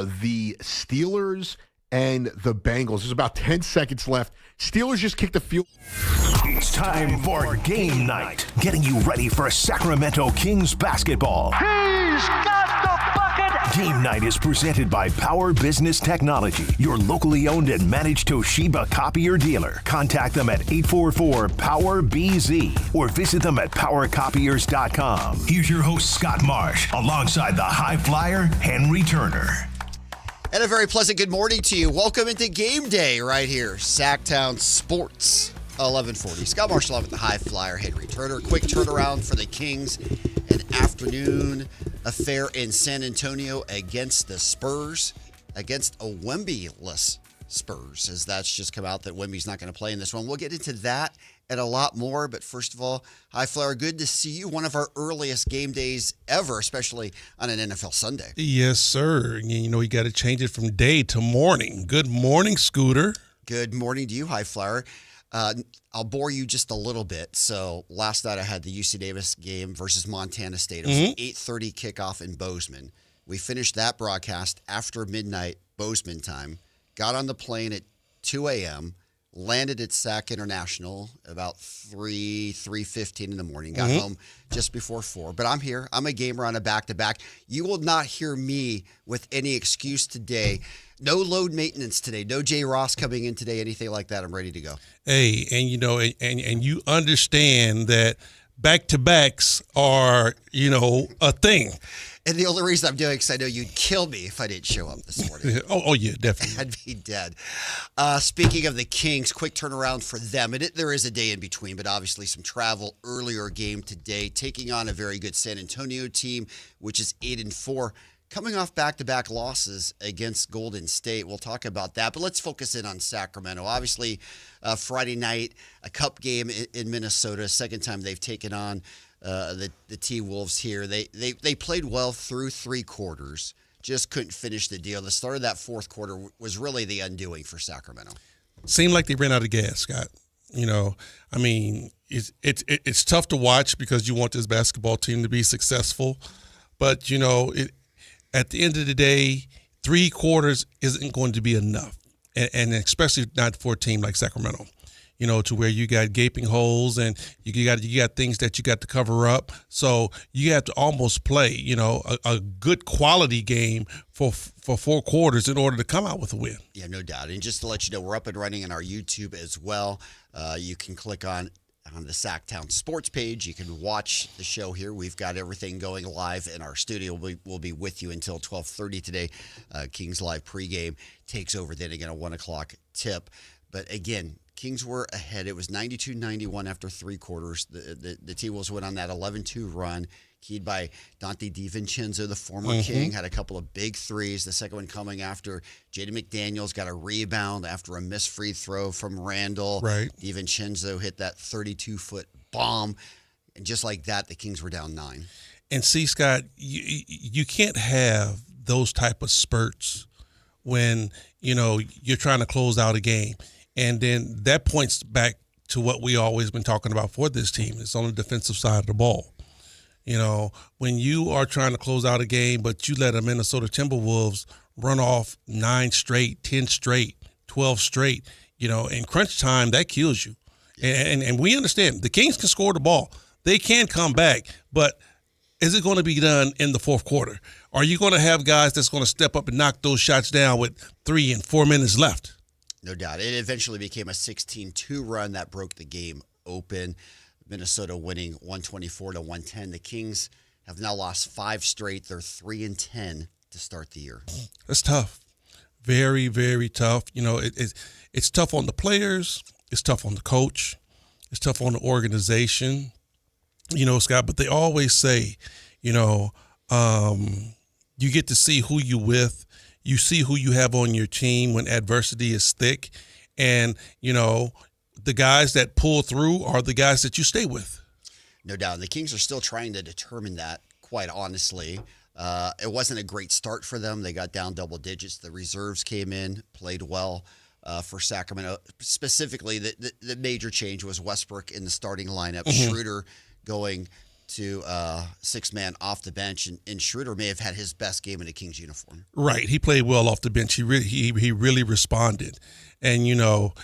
the Steelers and the Bengals. There's about 10 seconds left. Steelers just kicked the field. It's time for game night. Getting you ready for Sacramento Kings basketball. He's got the bucket. Game night is presented by Power Business Technology, your locally owned and managed Toshiba copier dealer. Contact them at 844-POWER-BZ or visit them at powercopiers.com. Here's your host, Scott Marsh, alongside the high flyer, Henry Turner. And a very pleasant good morning to you. Welcome into game day right here, Sactown Sports, 1140. Scott Marshall with the high flyer, Henry Turner. Quick turnaround for the Kings. An afternoon affair in San Antonio against the Spurs, against a Wemby-less Spurs, as that's just come out that Wemby's not going to play in this one. We'll get into that and a lot more, but first of all, high flyer, good to see you. One of our earliest game days ever, especially on an NFL Sunday. Yes, sir. You know, you got to change it from day to morning. Good morning, Scooter. Good morning to you, high flyer. I'll bore you just a little bit. So last night I had the UC Davis game versus Montana State. It was an 8:30 kickoff in Bozeman. We finished that broadcast after midnight Bozeman time, got on the plane at 2 a.m., landed at Sac International about 3:15 in the morning, got home just before 4. But I'm here. I'm a gamer on a back-to-back. You will not hear me with any excuse today. No load maintenance today. No Jay Ross coming in today, anything like that. I'm ready to go. Hey, and you know, and you understand that back-to-backs are, you know, a thing. And the only reason I'm doing it is because I know you'd kill me if I didn't show up this morning. Oh, yeah, definitely. I'd be dead. Speaking of the Kings, quick turnaround for them. And there is a day in between, but obviously some travel. Earlier game today, taking on a very good San Antonio team, which is 8-4. Coming off back-to-back losses against Golden State. We'll talk about that, but let's focus in on Sacramento. Obviously, Friday night, a cup game in Minnesota, second time they've taken on the T-Wolves here. They played well through 3 quarters, just couldn't finish the deal. The start of that fourth quarter was really the undoing for Sacramento. Seemed like they ran out of gas, Scott. You know, I mean, it's tough to watch because you want this basketball team to be successful, but, you know, at the end of the day, 3 quarters isn't going to be enough, and especially not for a team like Sacramento, you know, to where you got gaping holes and you got things that you got to cover up. So you have to almost play, you know, a good quality game for 4 quarters in order to come out with a win. Yeah, no doubt. And just to let you know, we're up and running on our YouTube as well. You can click on the Sactown Sports page. You can watch the show here. We've got everything going live in our studio. We'll be with you until 12:30 today. Kings Live pregame takes over then again a 1 o'clock tip. But again, Kings were ahead. It was 92-91 after 3 quarters. The T-Wolves went on that 11-2 run, keyed by Dante DiVincenzo, the former King, had a couple of big threes. The second one coming after Jaden McDaniels got a rebound after a missed free throw from Randall. Right. DiVincenzo hit that 32-foot bomb. And just like that, the Kings were down 9. And see, Scott, you can't have those type of spurts when, you know, you're trying to close out a game. And then that points back to what we always been talking about for this team. It's on the defensive side of the ball. You know, when you are trying to close out a game, but you let a Minnesota Timberwolves run off 9 straight, 10 straight, 12 straight, you know, in crunch time, that kills you. And we understand the Kings can score the ball. They can come back, but is it going to be done in the fourth quarter? Are you going to have guys that's going to step up and knock those shots down with 3 and 4 minutes left? No doubt. It eventually became a 16-2 run that broke the game open. Minnesota winning 124-110. The Kings have now lost 5 straight. They're 3-10 to start the year. That's tough. Very, very tough. You know, it's tough on the players. It's tough on the coach. It's tough on the organization. You know, Scott, but they always say, you know, you get to see who you with. You see who you have on your team when adversity is thick. And, you know, the guys that pull through are the guys that you stay with. No doubt. The Kings are still trying to determine that, quite honestly. It wasn't a great start for them. They got down double digits. The reserves came in, played well for Sacramento. Specifically, the major change was Westbrook in the starting lineup. Schroeder going to six-man off the bench, and Schroeder may have had his best game in a Kings uniform. Right. He played well off the bench. He really responded. And, you know,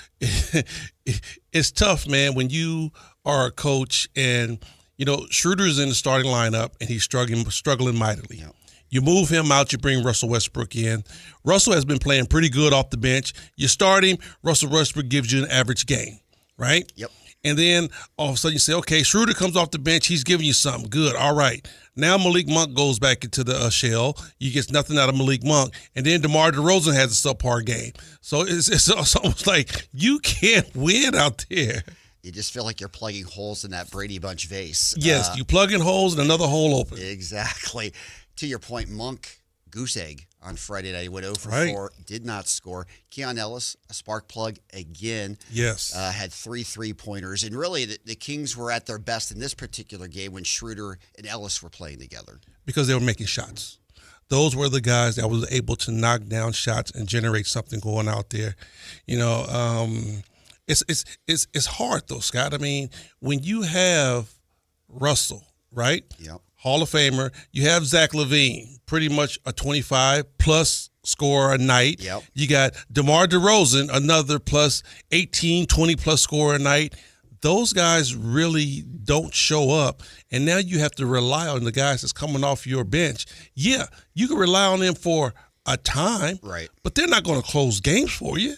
it's tough, man, when you are a coach and, you know, Schroeder's in the starting lineup and he's struggling mightily. Yep. You move him out, you bring Russell Westbrook in. Russell has been playing pretty good off the bench. You start him, Russell Westbrook gives you an average game, right? Yep. And then all of a sudden you say, okay, Schroeder comes off the bench. He's giving you something good. All right. Now Malik Monk goes back into the shell. You get nothing out of Malik Monk. And then DeMar DeRozan has a subpar game. So it's almost like you can't win out there. You just feel like you're plugging holes in that Brady Bunch vase. Yes, you plug in holes and another hole open. Exactly. To your point, Monk, goose egg on Friday night. He went 0 for Right. 4, did not score. Keon Ellis, a spark plug again. Yes. Had 3 3-pointers. And really, the Kings were at their best in this particular game when Schroeder and Ellis were playing together. Because they were making shots. Those were the guys that was able to knock down shots and generate something going out there. You know, it's hard though, Scott. I mean, when you have Russell, right? Yep. Hall of Famer. You have Zach LaVine, pretty much a 25-plus scorer a night. Yep. You got DeMar DeRozan, another plus 18, 20-plus scorer a night. Those guys really don't show up, and now you have to rely on the guys that's coming off your bench. Yeah, you can rely on them for a time, Right. but they're not going to close games for you.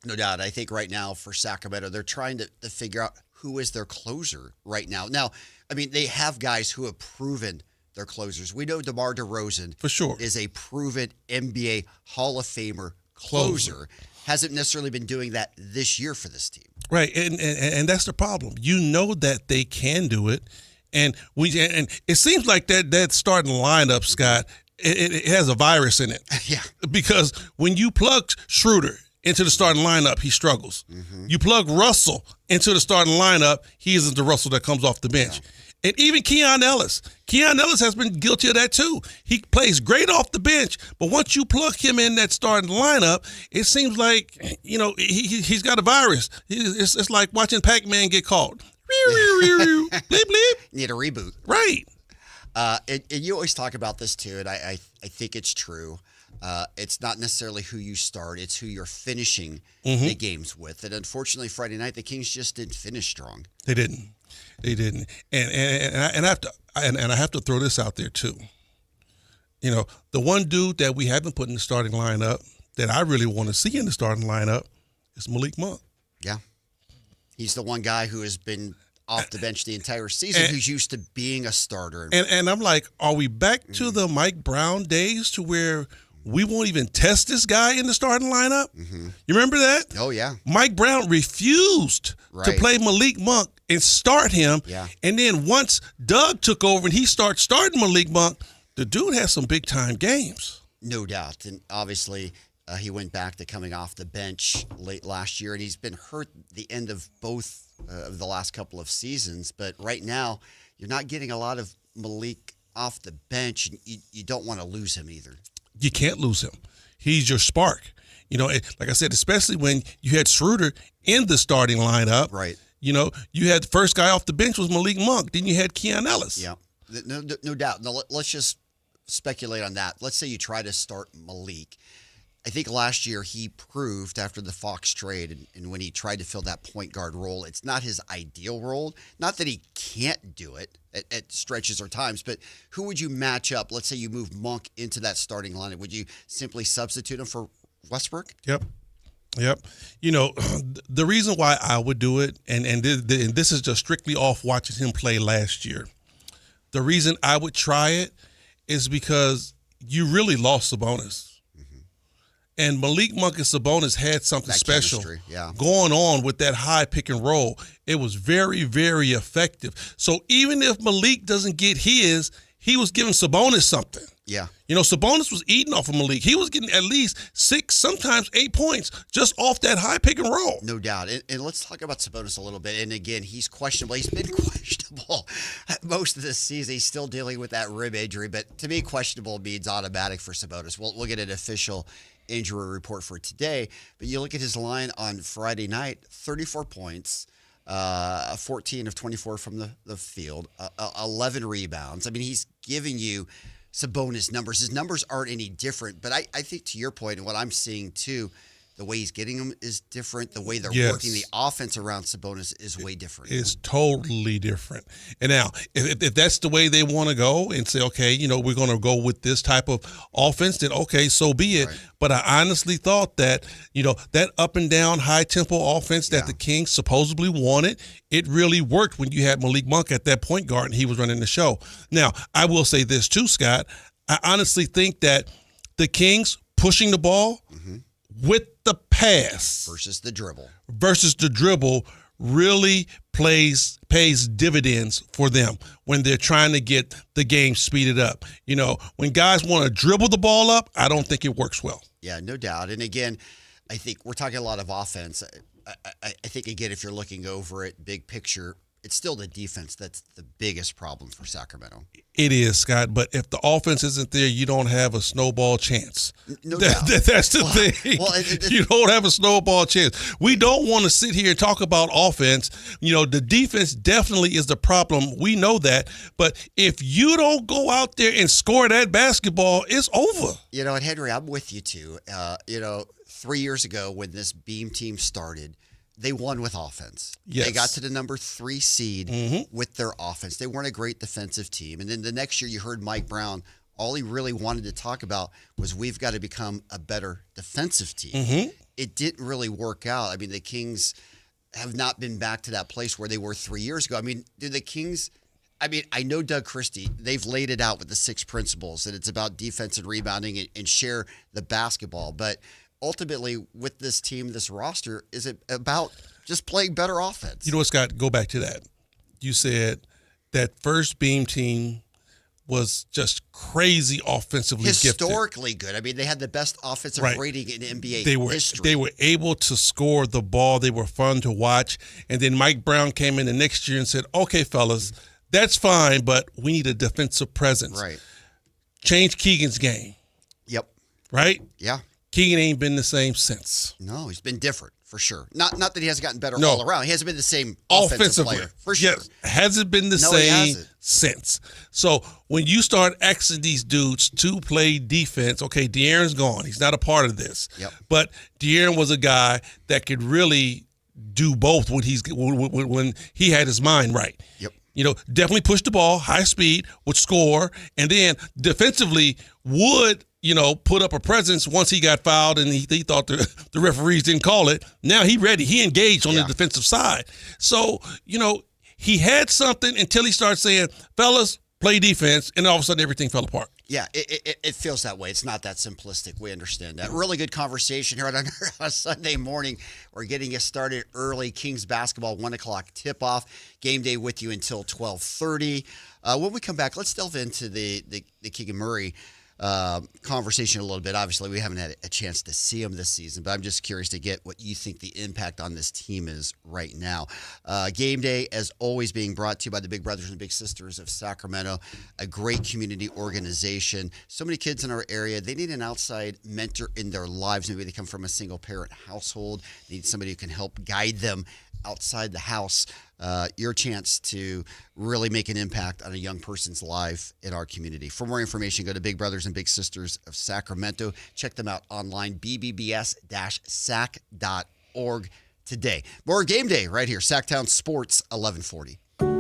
No doubt. I think right now for Sacramento, they're trying to figure out who is their closer right now. Now, I mean, they have guys who have proven their closers. We know DeMar DeRozan For sure. is a proven NBA Hall of Famer closer. Hasn't necessarily been doing that this year for this team. Right, and that's the problem. You know that they can do it, and it seems like that starting lineup, Scott, it has a virus in it. Yeah. Because when you plug Schroeder into the starting lineup, he struggles. Mm-hmm. You plug Russell into the starting lineup, he isn't the Russell that comes off the bench. Yeah. And even Keon Ellis has been guilty of that too. He plays great off the bench, but once you plug him in that starting lineup, it seems like, you know, he's got a virus. It's like watching Pac-Man get caught. Bleep, bleep. Need a reboot. Right. And you always talk about this too, and I think it's true. It's not necessarily who you start; it's who you're finishing the games with. And unfortunately, Friday night the Kings just didn't finish strong. They didn't. And I have to throw this out there too. You know, the one dude that we haven't put in the starting lineup that I really want to see in the starting lineup is Malik Monk. Yeah, he's the one guy who has been off the bench the entire season, who's used to being a starter. And I'm like, are we back to the Mike Brown days to where we won't even test this guy in the starting lineup? Mm-hmm. You remember that? Oh, yeah. Mike Brown refused to Right. play Malik Monk and start him. Yeah. And then once Doug took over and he started starting Malik Monk, the dude has some big-time games. No doubt. And obviously, he went back to coming off the bench late last year, and he's been hurt the end of both of the last couple of seasons. But right now, you're not getting a lot of Malik off the bench, and you don't want to lose him either. You can't lose him. He's your spark. You know, like I said, especially when you had Schroeder in the starting lineup. Right. You know, you had the first guy off the bench was Malik Monk. Then you had Keon Ellis. Yeah. No doubt. Now, let's just speculate on that. Let's say you try to start Malik. I think last year he proved after the Fox trade and when he tried to fill that point guard role, it's not his ideal role. Not that he can't do it at stretches or times, but who would you match up? Let's say you move Monk into that starting lineup. Would you simply substitute him for Westbrook? Yep. You know, the reason why I would do it, and this is just strictly off watching him play last year. The reason I would try it is because you really lost Sabonis. And Malik Monk and Sabonis had something That special chemistry, yeah. going on with that high pick and roll. It was very, very effective. So even if Malik doesn't get his, he was giving Sabonis something. Yeah. You know, Sabonis was eating off of Malik. He was getting at least 6, sometimes 8 points just off that high pick and roll. No doubt. And let's talk about Sabonis a little bit. And again, he's questionable. He's been questionable most of this season. He's still dealing with that rib injury. But to me, questionable means automatic for Sabonis. We'll get an official injury report for today. But you look at his line on Friday night, 34 points, 14 of 24 from the field, 11 rebounds. I mean, he's giving you Sabonis numbers. His numbers aren't any different, but I think to your point, and what I'm seeing too, the way he's getting them is different. The way they're working the offense around Sabonis is way different. It's totally different. And now, if that's the way they want to go and say, okay, we're going to go with this type of offense, then okay, so be it. Right. But I honestly thought that, that up and down high tempo offense that the Kings supposedly wanted, it really worked when you had Malik Monk at that point guard and he was running the show. Now, I will say this too, Scott. I honestly think that the Kings pushing the ball with the pass versus the dribble really pays dividends for them when they're trying to get the game speeded up. When guys want to dribble the ball up, I don't think it works well. Yeah, no doubt. And again, I think we're talking a lot of offense. I think, again, if you're looking over it, big picture, it's still the defense that's the biggest problem for Sacramento. It is, Scott, but if the offense isn't there, you don't have a snowball chance. No doubt. That's the thing. Well, you don't have a snowball chance. We don't want to sit here and talk about offense. The defense definitely is the problem. We know that. But if you don't go out there and score that basketball, it's over. And Henry, I'm with you too. 3 years ago when this Beam team started, they won with offense. Yes. They got to the number 3 seed with their offense. They weren't a great defensive team. And then the next year you heard Mike Brown, all he really wanted to talk about was we've got to become a better defensive team. It didn't really work out. I mean, the Kings have not been back to that place where they were 3 years ago. I mean, I know Doug Christie, they've laid it out with the 6 principles, that it's about defense and rebounding and share the basketball. But ultimately, with this team, this roster, is it about just playing better offense? You know what, Scott? Go back to that. You said that first Beam team was just crazy offensively historically gifted. Good. I mean, they had the best offensive rating in NBA history. They were able to score the ball. They were fun to watch. And then Mike Brown came in the next year and said, okay, fellas, that's fine, but we need a defensive presence. Right. Change Keegan's game. Yep. Right? Yeah. Keegan ain't been the same since. No, he's been different for sure. Not that he hasn't gotten better all around. He hasn't been the same offensively player for sure. Hasn't been the same since. So when you start asking these dudes to play defense, okay, De'Aaron's gone. He's not a part of this. Yep. But De'Aaron was a guy that could really do both when he had his mind right. Yep. Definitely push the ball, high speed, would score, and then defensively would put up a presence once he got fouled and he thought the referees didn't call it. Now he ready. He engaged on the defensive side. So, he had something until he started saying, fellas, play defense, and all of a sudden everything fell apart. Yeah, it feels that way. It's not that simplistic. We understand that. Really good conversation here on a Sunday morning. We're getting you started early. Kings basketball, 1 o'clock tip-off. Game day with you until 12:30. When we come back, let's delve into the Keegan Murray conversation a little bit. Obviously, we haven't had a chance to see him this season, but I'm just curious to get what you think the impact on this team is right now. Game day, as always, being brought to you by the Big Brothers and Big Sisters of Sacramento, a great community organization. So many kids in our area, they need an outside mentor in their lives. Maybe they come from a single-parent household. They need somebody who can help guide them outside the house. Your chance to really make an impact on a young person's life in our community. For more information, go to Big Brothers and Big Sisters of Sacramento. Check them out online, bbbs-sac.org today. More game day right here, Sactown Sports 1140.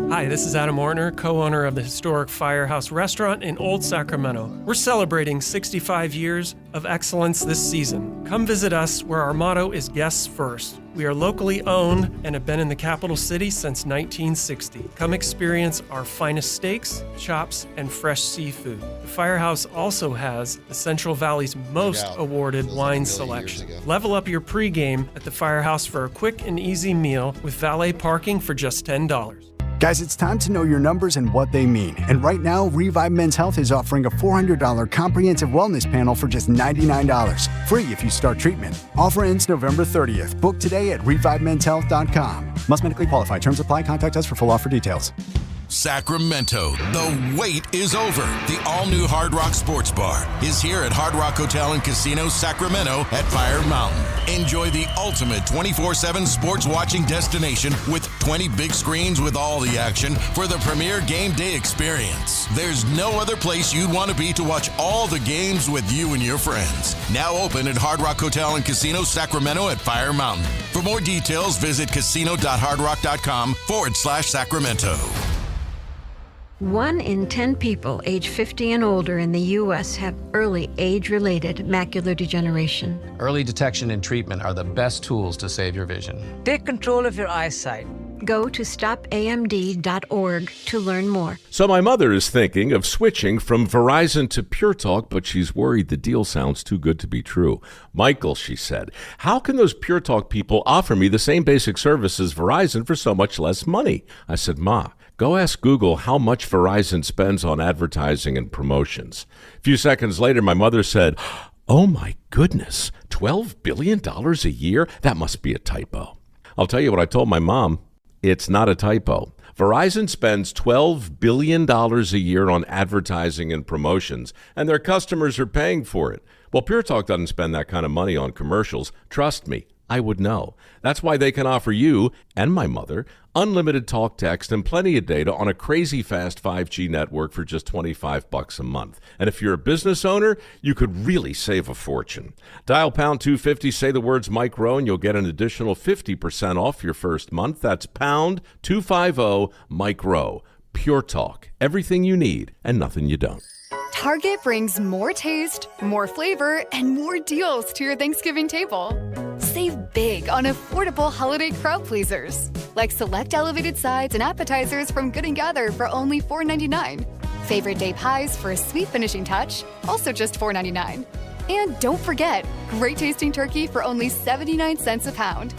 Hi, this is Adam Ortner, co-owner of the historic Firehouse Restaurant in Old Sacramento. We're celebrating 65 years of excellence this season. Come visit us where our motto is guests first. We are locally owned and have been in the capital city since 1960. Come experience our finest steaks, chops, and fresh seafood. The Firehouse also has the Central Valley's most awarded wine selection. Level up your pregame at the Firehouse for a quick and easy meal with valet parking for just $10. Guys, it's time to know your numbers and what they mean. And right now, Revive Men's Health is offering a $400 comprehensive wellness panel for just $99. Free if you start treatment. Offer ends November 30th. Book today at ReviveMen'sHealth.com. Must medically qualify. Terms apply. Contact us for full offer details. Sacramento, the wait is over. The all-new Hard Rock Sports Bar is here at Hard Rock Hotel and Casino Sacramento at Fire Mountain. Enjoy the ultimate 24/7 sports watching destination with 20 big screens with all the action for the premier game day experience. There's no other place you'd want to be to watch all the games with you and your friends. Now open at Hard Rock Hotel and Casino Sacramento at Fire Mountain. For more details, visit casino.hardrock.com/Sacramento. 1 in 10 people age 50 and older in the U.S. have early age-related macular degeneration. Early detection and treatment are the best tools to save your vision. Take control of your eyesight. Go to stopamd.org to learn more. So my mother is thinking of switching from Verizon to Pure Talk, but she's worried the deal sounds too good to be true. Michael, she said, how can those Pure Talk people offer me the same basic service as Verizon for so much less money? I said, Ma, go ask Google how much Verizon spends on advertising and promotions. A few seconds later, my mother said, oh my goodness, $12 billion a year? That must be a typo. I'll tell you what I told my mom. It's not a typo. Verizon spends $12 billion a year on advertising and promotions, and their customers are paying for it. Well, Pure Talk doesn't spend that kind of money on commercials. Trust me, I would know. That's why they can offer you and my mother unlimited talk, text, and plenty of data on a crazy fast 5G network for just $25 a month. And if you're a business owner, you could really save a fortune. Dial pound 250, say the words Mike Rowe, and you'll get an additional 50% off your first month. That's pound 250 Mike Rowe. Pure Talk. Everything you need and nothing you don't. Target brings more taste, more flavor, and more deals to your Thanksgiving table. Save big on affordable holiday crowd pleasers, like select elevated sides and appetizers from Good & Gather for only $4.99. Favorite day pies for a sweet finishing touch, also just $4.99. And don't forget, great tasting turkey for only 79 cents a pound.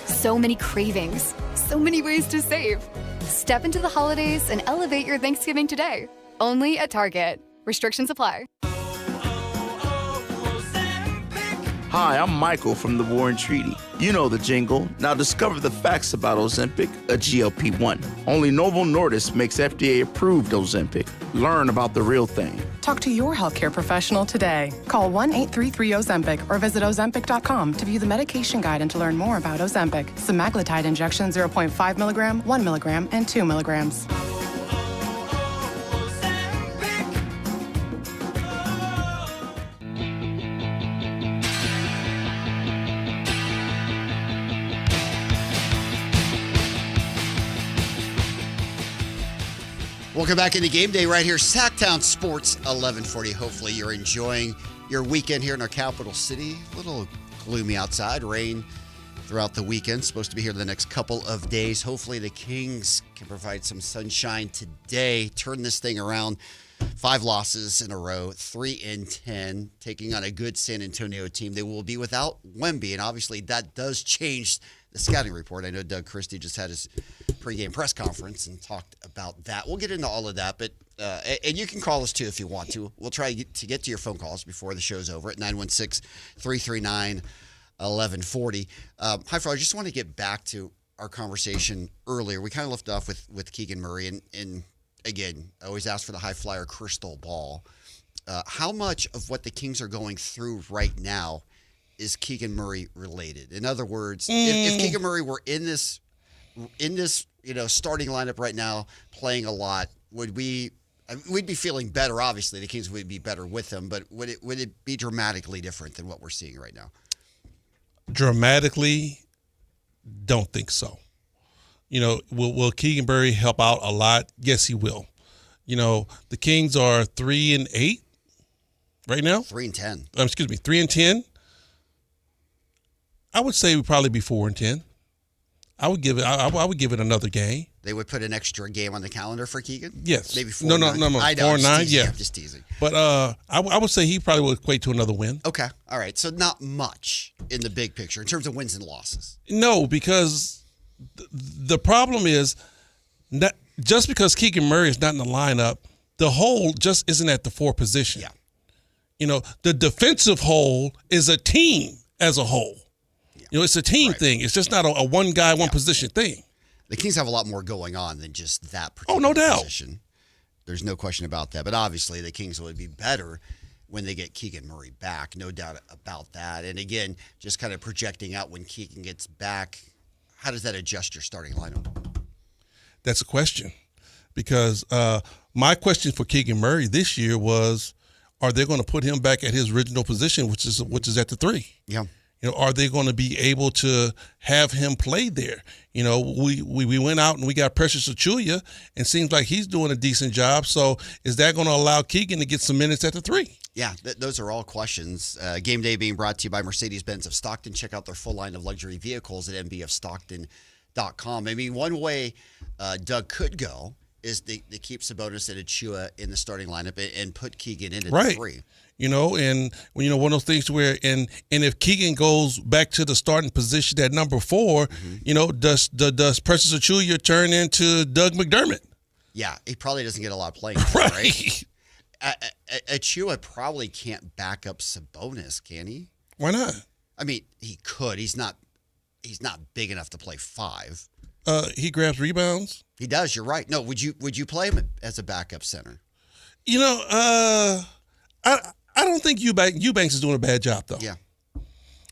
So many cravings, so many ways to save. Step into the holidays and elevate your Thanksgiving today. Only at Target. Restrictions apply. Hi, I'm Michael from the Warren Treaty. You know the jingle. Now discover the facts about Ozempic, a GLP-1. Only Novo Nordisk makes FDA-approved Ozempic. Learn about the real thing. Talk to your healthcare professional today. Call 1-833-OZEMPIC or visit Ozempic.com to view the medication guide and to learn more about Ozempic. Semaglutide injection 0.5 milligram, 1 milligram, and 2 milligrams. Welcome back into Game Day right here, Sactown Sports 1140. Hopefully you're enjoying your weekend here in our capital city. A little gloomy outside, rain throughout the weekend. Supposed to be here the next couple of days. Hopefully the Kings can provide some sunshine today. Turn this thing around. 5 losses in a row, 3-10, taking on a good San Antonio team. They will be without Wemby, and obviously that does change the scouting report. I know Doug Christie just had his pregame press conference and talked about that. We'll get into all of that, but and you can call us too if you want to. We'll try to get to your phone calls before the show's over at 916-339-1140. Hi, Fred. I just want to get back to our conversation earlier. We kind of left off with Keegan Murray, and again, I always ask for the high flyer crystal ball. How much of what the Kings are going through right now is Keegan Murray related? In other words, if Keegan Murray were in this starting lineup right now, playing a lot, we'd be feeling better. Obviously, the Kings would be better with him, but would it be dramatically different than what we're seeing right now? Dramatically, don't think so. Will Keegan Murray help out a lot? Yes, he will. The Kings are 3-8 right now. 3-10. 3-10. I would say we'd probably be 4-10. I would give it another game. They would put an extra game on the calendar for Keegan? Yes. Maybe 4-9. No. I know, 4-9, yeah. I'm just teasing. But I would say he probably would equate to another win. Okay. All right. So not much in the big picture in terms of wins and losses. No, because the problem is not just because Keegan Murray is not in the lineup, the hole just isn't at the 4 position. Yeah. The defensive hole is a team as a whole. It's a team thing. It's just not a one guy, one position thing. The Kings have a lot more going on than just that particular no doubt. position. There's no question about that. But obviously, the Kings would be better when they get Keegan Murray back. No doubt about that. And again, just kind of projecting out when Keegan gets back, how does that adjust your starting lineup? That's a question. Because my question for Keegan Murray this year was, are they going to put him back at his original position, which is at the 3? Yeah. Are they going to be able to have him play there? We went out and we got Precious Achulia, and seems like he's doing a decent job. So is that going to allow Keegan to get some minutes at the 3? Yeah, those are all questions. Game day being brought to you by Mercedes-Benz of Stockton. Check out their full line of luxury vehicles at mbofstockton.com. I mean, one way Doug could go is they keep Sabonis and Achua in the starting lineup and put Keegan in at the 3. And one of those things where and if Keegan goes back to the starting position at number 4, does Precious Achulia turn into Doug McDermott? Yeah, he probably doesn't get a lot of playing time, right? Achua probably can't back up Sabonis, can he? Why not? I mean, he could. He's not big enough to play 5. He grabs rebounds. He does. You're right. No, would you play him as a backup center? I don't think Eubanks is doing a bad job, though. Yeah.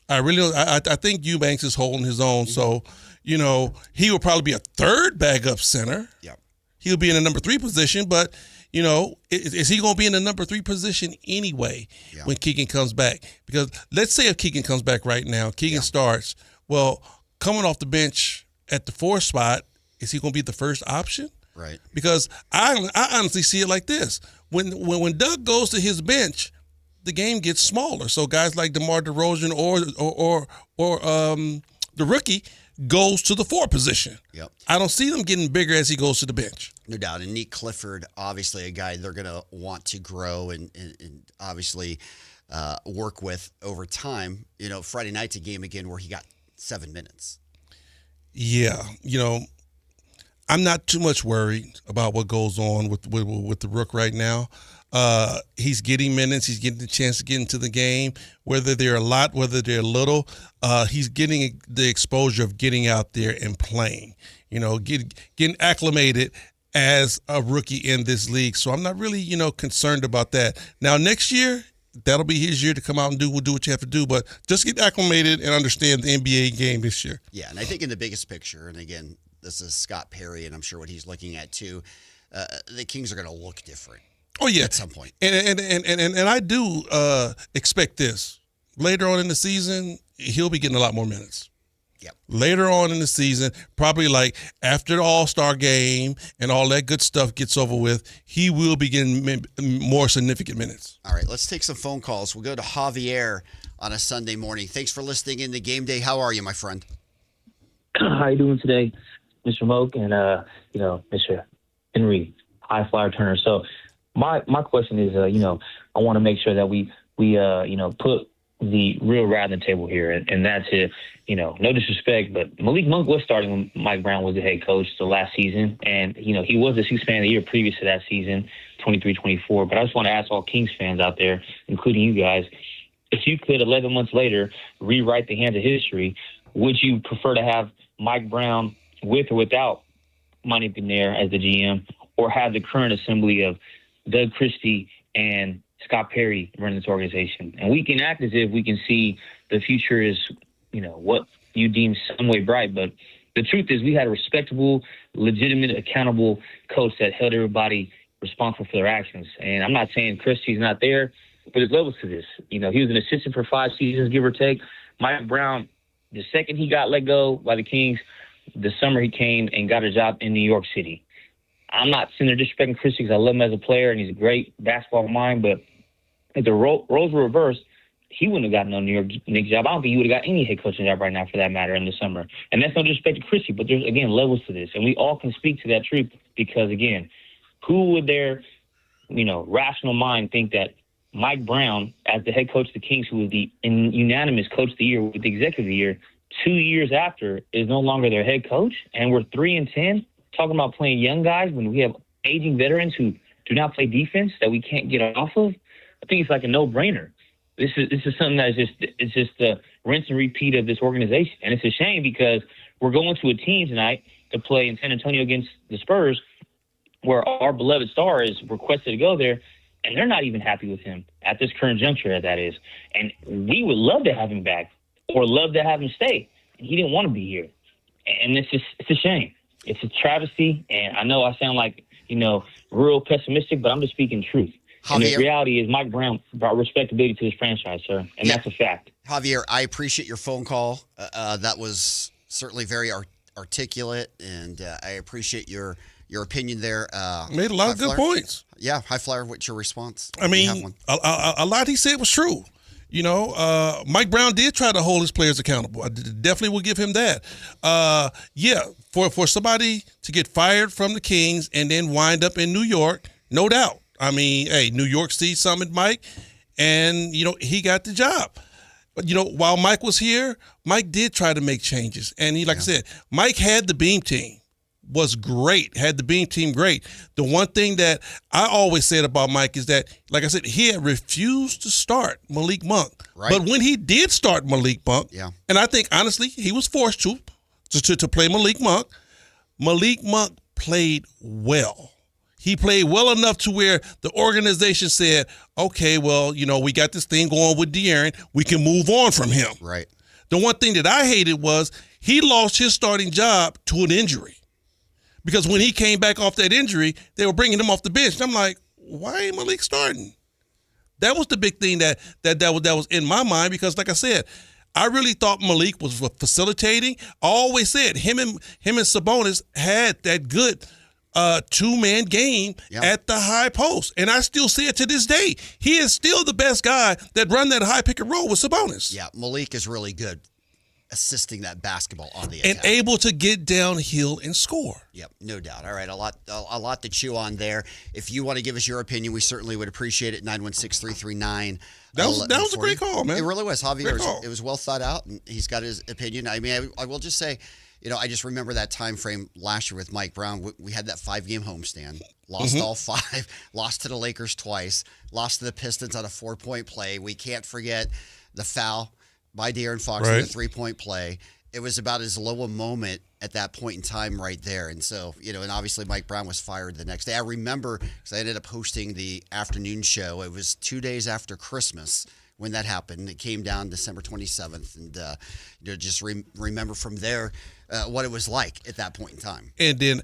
I really don't. I think Eubanks is holding his own. So, he will probably be a third backup center. Yeah. He'll be in the number 3 position, but, is he going to be in the number 3 position anyway when Keegan comes back? Because let's say if Keegan comes back right now, Keegan starts, well, coming off the bench at the 4 spot, is he going to be the first option? Right. Because I honestly see it like this. When Doug goes to his bench, the game gets smaller. So guys like DeMar DeRozan or the rookie goes to the 4 position. Yep. I don't see them getting bigger as he goes to the bench. No doubt. And Nick Clifford, obviously a guy they're going to want to grow and obviously work with over time. Friday night's a game again where he got 7 minutes. Yeah. I'm not too much worried about what goes on with the Rook right now. He's getting minutes. He's getting the chance to get into the game, whether they're a lot, whether they're little. He's getting the exposure of getting out there and playing, getting acclimated as a rookie in this league. So I'm not really, concerned about that. Now, next year, that'll be his year to come out and do what you have to do. But just get acclimated and understand the NBA game this year. Yeah, and I think in the biggest picture, and again, this is Scott Perry, and I'm sure what he's looking at too, the Kings are going to look different. Oh yeah, at some point. And I do expect this. Later on in the season, he'll be getting a lot more minutes. Yep. Later on in the season, probably like after the All-Star game and all that good stuff gets over with, he will be getting more significant minutes. All right, let's take some phone calls. We'll go to Javier on a Sunday morning. Thanks for listening in to Game Day. How are you, my friend? How you doing today, Mr. Moak and Mr. Henry High Flyer Turner? So my question is, I want to make sure that we put the real rat on the table here, and that's it. No disrespect, but Malik Monk was starting when Mike Brown was the head coach the last season, and he was the 6th man of the year previous to that season, 23-24. But I just want to ask all Kings fans out there, including you guys, if you could 11 months later rewrite the hands of history, would you prefer to have Mike Brown with or without Monty McNair as the GM, or have the current assembly of Doug Christie and Scott Perry running this organization? And we can act as if we can see the future is, what you deem some way bright. But the truth is we had a respectable, legitimate, accountable coach that held everybody responsible for their actions. And I'm not saying Christie's not there, but there's levels to this. He was an assistant for 5 seasons, give or take. Mike Brown, the second he got let go by the Kings, the summer he came and got a job in New York City. I'm not sitting there disrespecting Christie because I love him as a player and he's a great basketball mind, but if the roles were reversed, he wouldn't have gotten no New York Knicks job. I don't think he would have got any head coaching job right now, for that matter, in the summer. And that's no disrespect to Christie, but there's, again, levels to this. And we all can speak to that truth because, again, who would their, rational mind think that Mike Brown, as the head coach of the Kings, who was the unanimous coach of the year with the executive of the year, 2 years after, is no longer their head coach? And we're 3-10, talking about playing young guys when we have aging veterans who do not play defense that we can't get off of? I think it's like a no-brainer. This is something that is just the rinse and repeat of this organization. And it's a shame because we're going to a team tonight to play in San Antonio against the Spurs, where our beloved star is requested to go there, and they're not even happy with him at this current juncture, that is. And we would love to have him back or love to have him stay. And he didn't want to be here. And it's a shame. It's a travesty. And I know I sound like, real pessimistic, but I'm just speaking truth. And the reality is Mike Brown brought respectability to his franchise, sir. And that's a fact. Javier, I appreciate your phone call. That was certainly very articulate, and I appreciate your opinion there. Made a lot of good points. Yeah, High Flyer, what's your response? I mean, a lot he said was true. Mike Brown did try to hold his players accountable. I definitely will give him that. For somebody to get fired from the Kings and then wind up in New York, no doubt. I mean, hey, New York sees something in Mike, and, he got the job. But, while Mike was here, Mike did try to make changes. And I said, Mike had the beam team. Was great, had the beam team great. The one thing that I always said about Mike is that, like I said, he had refused to start Malik Monk. Right. But when he did start Malik Monk, and I think, honestly, he was forced to play Malik Monk played well. He played well enough to where the organization said, okay, well, we got this thing going with De'Aaron. We can move on from him. Right. The one thing that I hated was he lost his starting job to an injury. Because when he came back off that injury, they were bringing him off the bench. And I'm like, why ain't Malik starting? That was the big thing that was in my mind, because, like I said, I really thought Malik was facilitating. I always said him and Sabonis had that good two-man game at the high post. And I still say it to this day. He is still the best guy that run that high pick and roll with Sabonis. Yeah, Malik is really good assisting that basketball on the attack. And able to get downhill and score. Yep, no doubt. All right, a lot to chew on there. If you want to give us your opinion, we certainly would appreciate it. 916-339. That was a great call, man. It really was, Javier. It was well thought out, and he's got his opinion. I mean, I will just say, I just remember that time frame last year with Mike Brown. We had that 5-game homestand, lost all 5, lost to the Lakers twice, lost to the Pistons on a 4-point play. We can't forget the foul by De'Aaron Fox in the 3-point play. It was about as low a moment at that point in time right there. And so, and obviously Mike Brown was fired the next day. I remember because I ended up hosting the afternoon show. It was 2 days after Christmas when that happened. It came down December 27th. And just remember from there what it was like at that point in time. And then,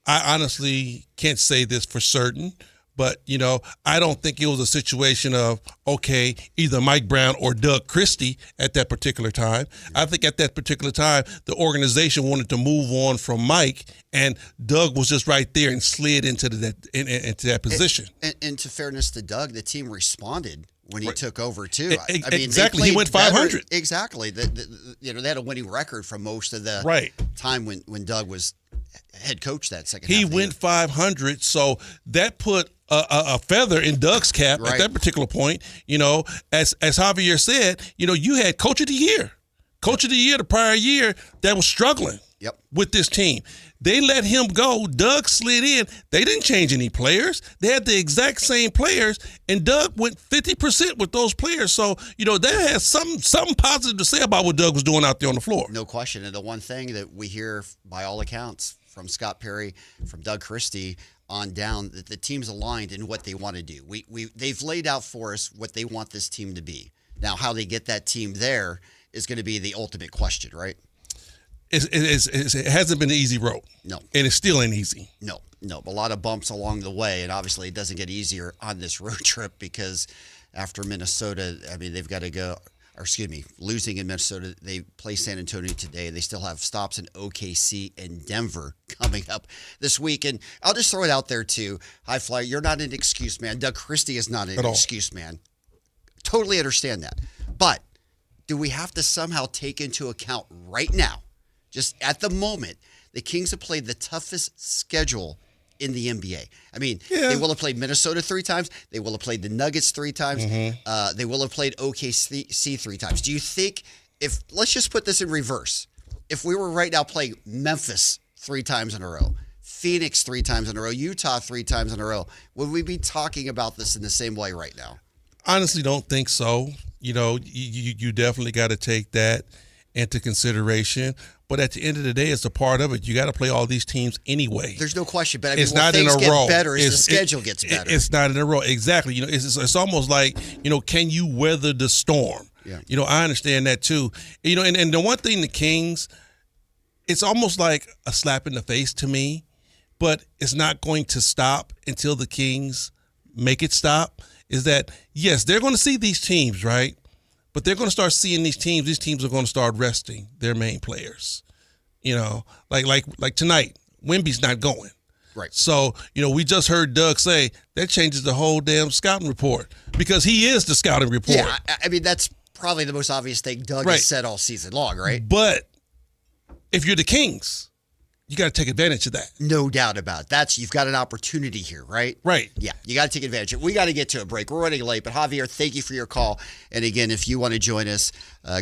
I honestly can't say this for certain, but, I don't think it was a situation of, okay, either Mike Brown or Doug Christie at that particular time. I think at that particular time, the organization wanted to move on from Mike, and Doug was just right there and slid into that position. And to fairness to Doug, the team responded when he took over, too. I mean, exactly. He went 500. Exactly. They had a winning record for most of the time when Doug was head coach that second half. He went 500, so that put a feather in Doug's cap at that particular point. As Javier said, you had Coach of the Year the prior year that was struggling with this team. They let him go. Doug slid in. They didn't change any players. They had the exact same players, and Doug went 50% with those players. So, that has something positive to say about what Doug was doing out there on the floor. No question. And the one thing that we hear, by all accounts, from Scott Perry, from Doug Christie on down, that the team's aligned in what they want to do. They've laid out for us what they want this team to be. Now, how they get that team there is going to be the ultimate question, right? It hasn't been an easy road. No. And it still ain't easy. No. A lot of bumps along the way, and obviously it doesn't get easier on this road trip because after Minnesota, I mean, they've got to go – losing in Minnesota. They play San Antonio today. They still have stops in OKC and Denver coming up this week. And I'll just throw it out there, too. High Flyer, you're not an excuse man. Doug Christie is not an excuse man. Totally understand that. But do we have to somehow take into account right now, just at the moment, the Kings have played the toughest schedule in the NBA. I mean, they will have played Minnesota 3 times. They will have played the Nuggets 3 times. They will have played OKC 3 times. Do you think let's just put this in reverse. If we were right now playing Memphis 3 times in a row, Phoenix 3 times in a row, Utah 3 times in a row, would we be talking about this in the same way right now? Honestly, don't think so. You definitely got to take that into consideration. But at the end of the day, it's a part of it. You got to play all these teams anyway. The's no question. But I mean, it's not things in a get row. better as the schedule gets better. It's not in a row. Exactly. It's almost like, can you weather the storm? Yeah. I understand that too. And the one thing the Kings, it's almost like a slap in the face to me, but it's not going to stop until the Kings make it stop. Is that, yes, they're going to see these teams, right? But they're going to start seeing these teams. These teams are going to start resting their main players. Like tonight, Wemby's not going. Right. So, we just heard Doug say that changes the whole damn scouting report because he is the scouting report. Yeah, I mean, that's probably the most obvious thing Doug has said all season long, right? But if you're the Kings, you got to take advantage of that. No doubt about it. You've got an opportunity here, right? Right. Yeah, you got to take advantage of it. We got to get to a break. We're running late, but Javier, thank you for your call. And again, if you want to join us,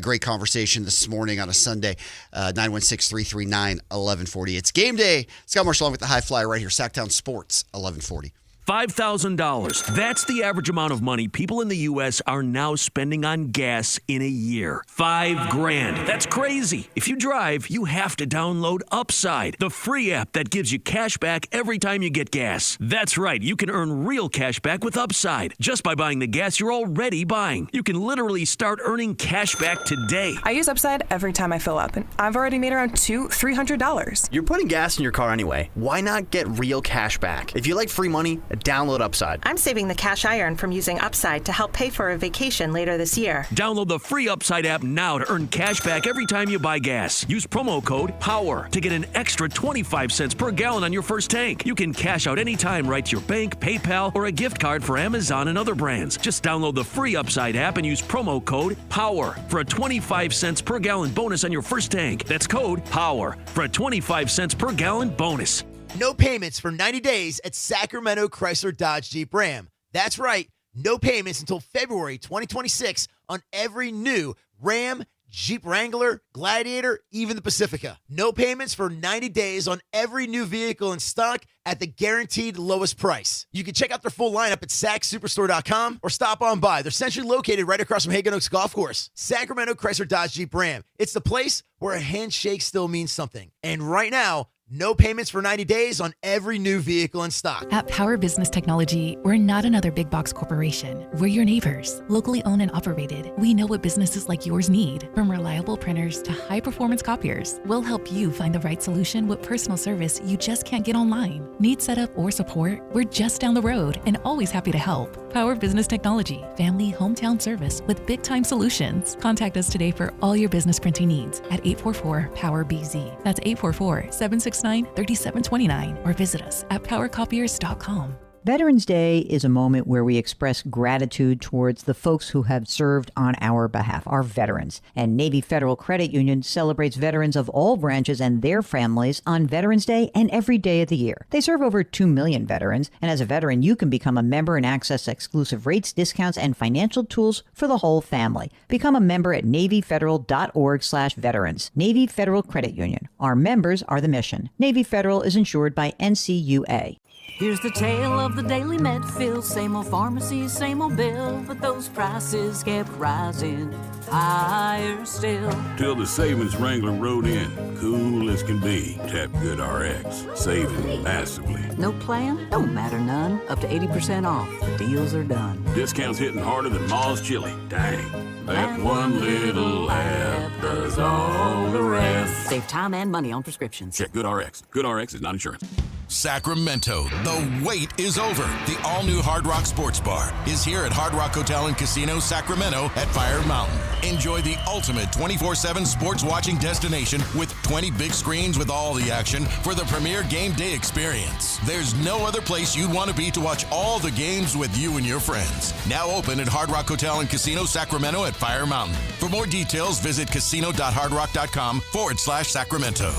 great conversation this morning on a Sunday, 916-339-1140. It's game day. Scott Marshall with the High Flyer right here, Sactown Sports, 1140. $5,000. That's the average amount of money people in the U.S. are now spending on gas in a year. $5,000. That's crazy. If you drive, you have to download Upside, the free app that gives you cash back every time you get gas. That's right. You can earn real cash back with Upside just by buying the gas you're already buying. You can literally start earning cash back today. I use Upside every time I fill up, and I've already made around $300. You're putting gas in your car anyway. Why not get real cash back? If you like free money, download Upside. I'm saving the cash I earn from using Upside to help pay for a vacation later this year. Download the free Upside app now to earn cash back every time you buy gas. Use promo code POWER to get an extra 25 cents per gallon on your first tank. You can cash out anytime right to your bank, PayPal, or a gift card for Amazon and other brands. Just download the free Upside app and use promo code POWER for a 25 cents per gallon bonus on your first tank. That's code POWER for a 25 cents per gallon bonus. No payments for 90 days at Sacramento Chrysler Dodge Jeep Ram. That's right, no payments until February 2026 on every new Ram, Jeep Wrangler, Gladiator, even the Pacifica. No payments for 90 days on every new vehicle in stock at the guaranteed lowest price. You can check out their full lineup at SacSuperstore.com or stop on by. They're centrally located right across from Hagan Oaks Golf Course. Sacramento Chrysler Dodge Jeep Ram. It's the place where a handshake still means something. And right now, no payments for 90 days on every new vehicle in stock. At Power Business Technology, we're not another big box corporation. We're your neighbors, locally owned and operated. We know what businesses like yours need, from reliable printers to high-performance copiers. We'll help you find the right solution with personal service you just can't get online. Need setup or support? We're just down the road and always happy to help. Power Business Technology, family hometown service with big-time solutions. Contact us today for all your business printing needs at 844-POWER-BZ. That's 844-769-3729 or visit us at powercopiers.com. Veterans Day is a moment where we express gratitude towards the folks who have served on our behalf, our veterans. And Navy Federal Credit Union celebrates veterans of all branches and their families on Veterans Day and every day of the year. They serve over 2 million veterans, and as a veteran, you can become a member and access exclusive rates, discounts, and financial tools for the whole family. Become a member at NavyFederal.org/veterans. Navy Federal Credit Union. Our members are the mission. Navy Federal is insured by NCUA. Here's the tale of the daily Medfield, same old pharmacy, same old bill, but those prices kept rising higher still. Till the savings wrangler rode in, cool as can be. Tap Good RX, saving massively. No plan? Don't matter none. Up to 80% off. The deals are done. Discounts hitting harder than Ma's chili. Dang. That one little app does all the rest. Save time and money on prescriptions. Check Good RX. Good RX is not insurance. Sacramento, the wait is over. The all-new Hard Rock Sports Bar is here at Hard Rock Hotel and Casino Sacramento at Fire Mountain. Enjoy the ultimate 24/7 sports watching destination with 20 big screens with all the action for the premier game day experience. There's no other place you'd want to be to watch all the games with you and your friends. Now open at Hard Rock Hotel and Casino Sacramento at Fire Mountain. For more details, visit casino.hardrock.com/Sacramento.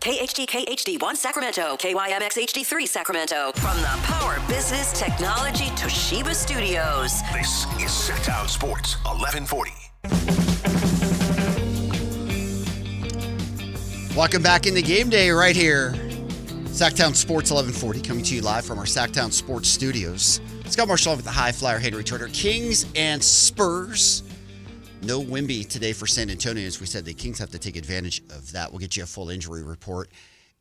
KHD1 Sacramento, KYMX HD3 Sacramento. From the Power Business Technology Toshiba Studios. This is Sactown Sports 1140. Welcome back into game day right here. Sactown Sports 1140 coming to you live from our Sactown Sports Studios. Scott Marshall with the High Flyer, Henry Turner. Kings and Spurs No Wemby today for San Antonio. As we said, the Kings have to take advantage of that. We'll get you a full injury report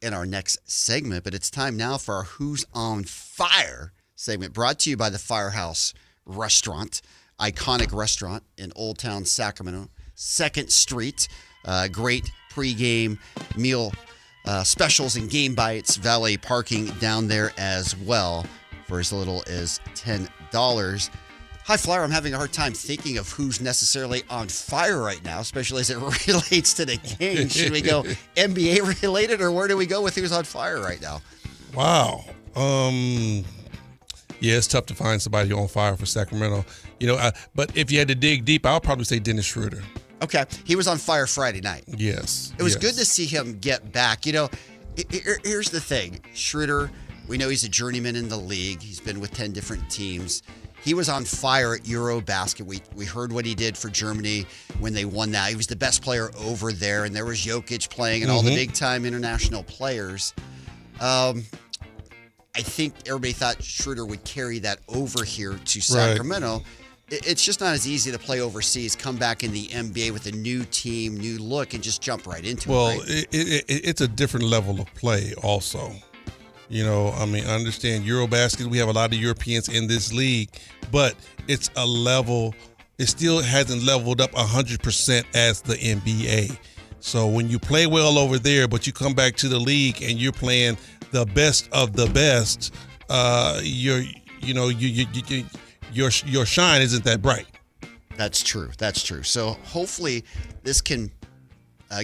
in our next segment. But it's time now for our Who's on Fire segment, brought to you by the Firehouse Restaurant, iconic restaurant in Old Town Sacramento, 2nd Street. Great pregame meal specials and game bites, valet parking down there as well for as little as $10. High Flyer, I'm having a hard time thinking of who's necessarily on fire right now, especially as it relates to the Kings. Should we go NBA related, or where do we go with who's on fire right now? Wow. Yeah, it's tough to find somebody on fire for Sacramento. But if you had to dig deep, I'll probably say Dennis Schroeder. Okay. He was on fire Friday night. Yes. It was good to see him get back. Here's the thing. Schroeder, we know he's a journeyman in the league. He's been with 10 different teams. He was on fire at Eurobasket. We heard what he did for Germany when they won that. He was the best player over there, and there was Jokic playing and all the big-time international players. I think everybody thought Schroeder would carry that over here to Sacramento. Right. It's just not as easy to play overseas, come back in the NBA with a new team, new look, and just jump right into it. Well, it's a different level of play also. I understand Eurobasket, we have a lot of Europeans in this league, but it's a level, it still hasn't leveled up 100% as the NBA. So when you play well over there, but you come back to the league and you're playing the best of the best, your shine isn't that bright. That's true. So hopefully this can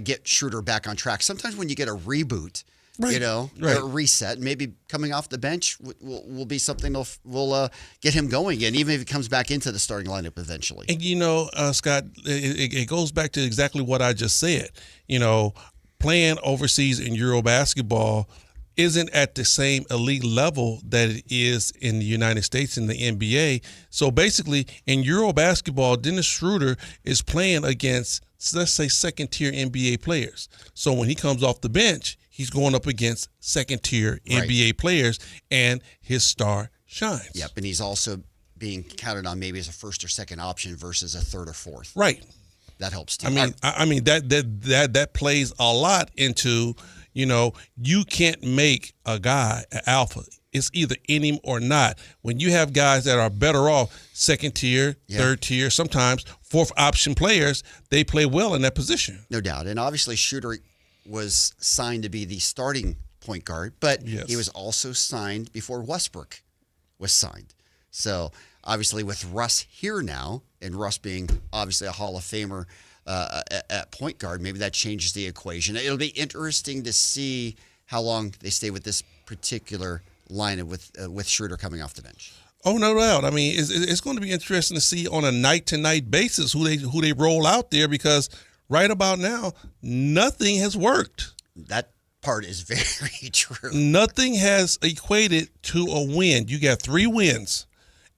get Schroeder back on track. Sometimes when you get a reboot, a reset, maybe coming off the bench will be something will get him going again, even if he comes back into the starting lineup eventually. And Scott, it goes back to exactly what I just said. Playing overseas in Euro basketball isn't at the same elite level that it is in the United States in the NBA. So basically, in Euro basketball, Dennis Schroeder is playing against, let's say, second-tier NBA players. So when he comes off the bench, he's going up against second-tier NBA players, and his star shines. Yep, and he's also being counted on maybe as a first or second option versus a third or fourth. Right. That helps too. That plays a lot into, you can't make a guy an alpha. It's either in him or not. When you have guys that are better off, second tier, third tier, sometimes fourth option players, they play well in that position. No doubt. And obviously Schroeder was signed to be the starting point guard, but he was also signed before Westbrook was signed. So obviously with Russ here now, and Russ being obviously a Hall of Famer at point guard, maybe that changes the equation. It'll be interesting to see how long they stay with this particular lineup with Schroeder coming off the bench. Oh, no doubt. It's going to be interesting to see on a night-to-night basis who they roll out there, because right about now, nothing has worked. That part is very true. Nothing has equated to a win. You got 3 wins.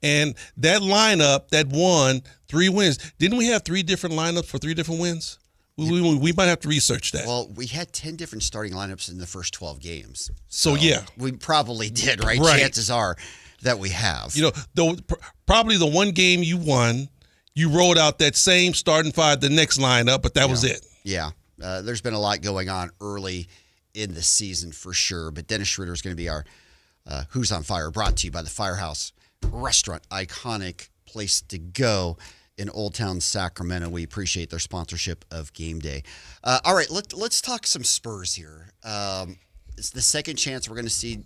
And that lineup that won 3 wins. Didn't we have 3 different lineups for 3 different wins? We might have to research that. Well, we had 10 different starting lineups in the first 12 games. So yeah. We probably did, right? Chances are that we have. Probably the one game you won, you rolled out that same starting 5, the next lineup, but that was it. Yeah. There's been a lot going on early in the season for sure. But Dennis Schroeder is going to be our Who's on Fire, brought to you by the Firehouse Restaurant, iconic place to go in Old Town Sacramento. We appreciate their sponsorship of Game Day. All right, let's talk some Spurs here. It's the second chance we're going to see